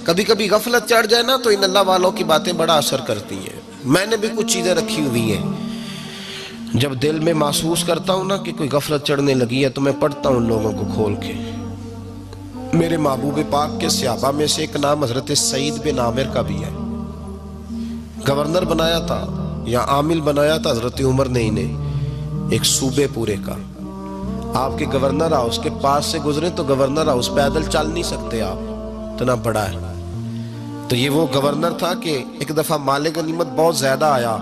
کبھی کبھی غفلت چڑھ جائے نا تو ان اللہ والوں کی باتیں بڑا اثر کرتی ہیں. میں نے بھی کچھ چیزیں رکھی ہوئی ہیں، جب دل میں محسوس کرتا ہوں نا کہ کوئی غفلت چڑھنے لگی ہے تو میں پڑھتا ہوں ان لوگوں کو کھول کے. میرے محبوب پاک کے صحابہ میں سے ایک نام حضرت سعید بن عامر کا بھی ہے. گورنر بنایا تھا یا عامل بنایا تھا حضرت عمر نے انہیں ایک صوبے پورے کا. آپ کے گورنر ہاؤس کے پاس سے گزرے تو گورنر ہاؤس پیدل چل نہیں سکتے آپ، اتنا بڑا ہے. تو یہ وہ گورنر تھا کہ ایک دفعہ مال غنیمت بہت زیادہ آیا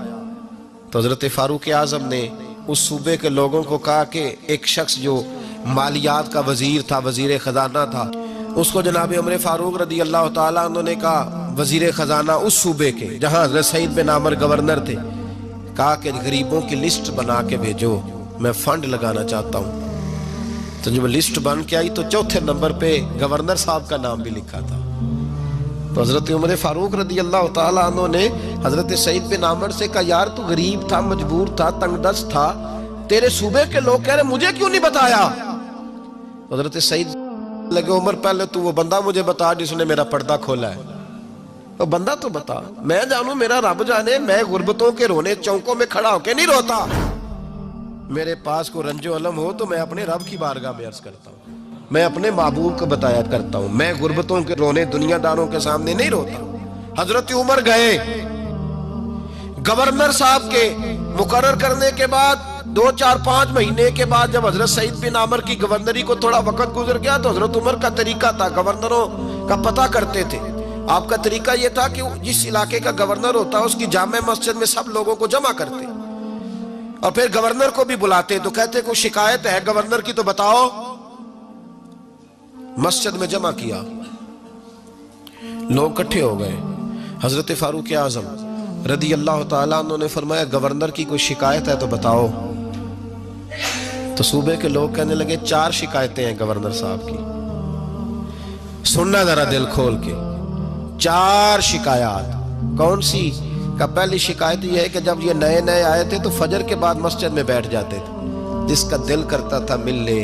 تو حضرت فاروق اعظم نے اس صوبے کے لوگوں کو کہا کہ ایک شخص جو مالیات کا وزیر تھا، وزیر خزانہ تھا، اس کو جناب عمر فاروق رضی اللہ تعالیٰ عنہ نے کہا، وزیر خزانہ اس صوبے کے جہاں حضرت سعید بن عامر گورنر تھے، کہا کہ غریبوں کی لسٹ بنا کے بھیجو، میں فنڈ لگانا چاہتا ہوں. تو جب لسٹ بن کے آئی تو چوتھے نمبر پہ گورنر صاحب کا نام بھی لکھا تھا. تو حضرت عمر فاروق رضی اللہ تعالیٰ عنہ نے حضرت سعید بن عامر سے کہا، یار تو غریب تھا، مجبور تھا، تنگ دست تھا، تیرے صوبے کے لوگ کہہ رہے مجھے کیوں نہیں بتایا؟ حضرت سعید لگے، عمر پہلے تو وہ بندہ مجھے بتا جس نے میرا پردہ کھولا ہے. تو بندہ تو بتا، میں جانوں، میرا رب جانے، میں غربتوں کے رونے چوکوں میں کھڑا ہو کے نہیں روتا. میرے پاس کو رنج و علم ہو تو میں اپنے رب کی بارگاہ میں عرض کرتا ہوں، میں اپنے محبوب کو بتایا کرتا ہوں، میں غربتوں کے رونے دنیا داروں کے سامنے نہیں روتا. حضرت عمر گئے، گورنر صاحب کے مقرر کرنے کے بعد 2-4-5 مہینے کے بعد جب حضرت سعید بن عامر کی گورنری کو تھوڑا وقت گزر گیا تو حضرت عمر کا طریقہ تھا، گورنروں کا پتہ کرتے تھے. آپ کا طریقہ یہ تھا کہ جس علاقے کا گورنر ہوتا اس کی جامع مسجد میں سب لوگوں کو جمع کرتے اور پھر گورنر کو بھی بلاتے. تو کہتے کوئی شکایت ہے گورنر کی تو بتاؤ. مسجد میں جمع کیا، لوگ اکٹھے ہو گئے. حضرت فاروق اعظم رضی اللہ تعالیٰ عنہ نے فرمایا، گورنر کی کوئی شکایت ہے تو بتاؤ. تو صوبے کے لوگ کہنے لگے 4 شکایتیں ہیں گورنر صاحب کی. سننا ذرا دل کھول کے، 4 شکایات. کون سی؟ کہ پہلی شکایت یہ ہے کہ جب یہ نئے نئے آئے تھے تو فجر کے بعد مسجد میں بیٹھ جاتے تھے، جس کا دل کرتا تھا مل لے.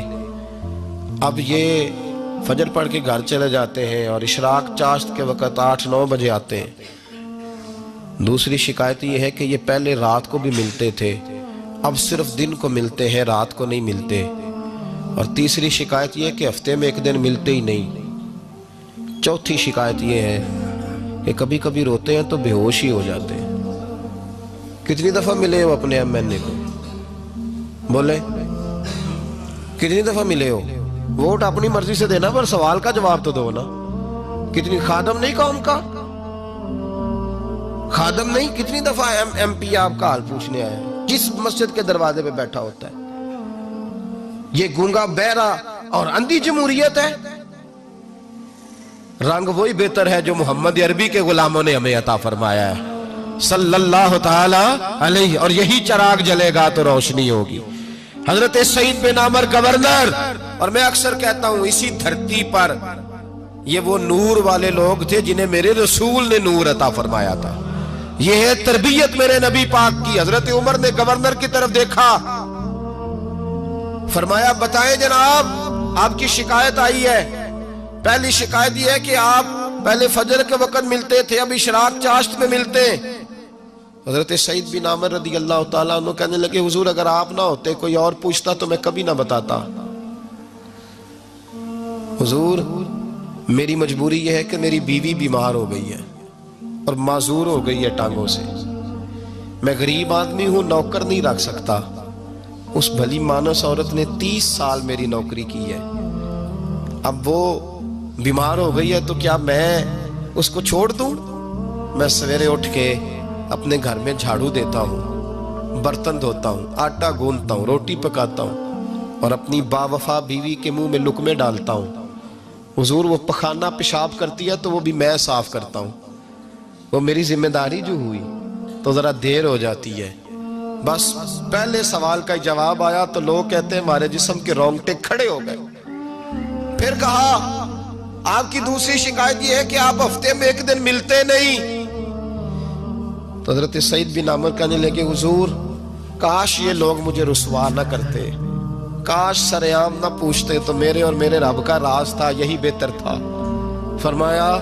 اب یہ فجر پڑھ کے گھر چلے جاتے ہیں اور اشراق چاشت کے وقت 8-9 بجے آتے ہیں. دوسری شکایت یہ ہے کہ یہ پہلے رات کو بھی ملتے تھے، اب صرف دن کو ملتے ہیں، رات کو نہیں ملتے. اور تیسری شکایت یہ ہے کہ ہفتے میں ایک دن ملتے ہی نہیں. چوتھی شکایت یہ ہے کہ کبھی کبھی روتے ہیں تو بے ہوش ہی ہو جاتے ہیں. کتنی دفعہ ملے ہو اپنے ایم این اے کو؟ بولے کتنی دفعہ ملے ہو؟ ووٹ اپنی مرضی سے دینا پر سوال کا جواب تو دو نا. کتنی خادم نہیں قوم کا؟ خادم نہیں، کتنی دفعہ ایم پی آپ کا حال پوچھنے آیا ہے، کس مسجد کے دروازے پہ بیٹھا ہوتا ہے؟ یہ گونگا بہرا اور اندھی جمہوریت ہے؟ رنگ وہی بہتر ہے جو محمد عربی کے غلاموں نے ہمیں عطا فرمایا ہے صلی اللہ تعالی علیہ، اور یہی چراغ جلے گا تو روشنی ہوگی. حضرت سعید بن عامر گورنر، اور میں اکثر کہتا ہوں اسی دھرتی پر یہ وہ نور والے لوگ تھے جنہیں میرے رسول نے نور عطا فرمایا تھا. یہ ہے تربیت میرے نبی پاک کی. حضرت عمر نے گورنر کی طرف دیکھا، فرمایا بتائیں جناب آپ کی شکایت آئی ہے. پہلی شکایت یہ ہے کہ آپ پہلے فجر کے وقت ملتے تھے، اب اشراق چاشت میں ملتے. حضرت سعید بن عامر رضی اللہ تعالیٰ عنہ کہنے لگے، حضور اگر آپ نہ ہوتے کوئی اور پوچھتا تو میں کبھی نہ بتاتا. حضور میری مجبوری یہ ہے کہ میری بیوی بیمار ہو گئی ہے اور معذور ہو گئی ہے ٹانگوں سے، میں غریب آدمی ہوں، نوکر نہیں رکھ سکتا. اس بھلی مانس عورت نے 30 سال میری نوکری کی ہے، اب وہ بیمار ہو گئی ہے تو کیا میں اس کو چھوڑ دوں؟ میں سویرے اٹھ کے اپنے گھر میں جھاڑو دیتا ہوں، برتن دھوتا ہوں، آٹا گوندتا ہوں، روٹی پکاتا ہوں اور اپنی باوفا بیوی کے منہ میں لقمے ڈالتا ہوں. حضور وہ پخانہ پیشاب کرتی ہے تو وہ بھی میں صاف کرتا ہوں. وہ میری ذمہ داری جو ہوئی تو ذرا دیر ہو جاتی ہے. بس پہلے سوال کا جواب آیا تو لوگ کہتے ہیں ہمارے جسم کے رونگٹے کھڑے ہو گئے. پھر کہا آپ کی دوسری شکایت یہ ہے کہ آپ ہفتے میں ایک دن ملتے نہیں. تو حضرت سعید بن عامر کہنے لگے، حضور کاش یہ لوگ مجھے رسوا نہ کرتے، کاش سر عام نہ پوچھتے تو میرے اور میرے رب کا راز تھا، یہی بہتر تھا. فرمایا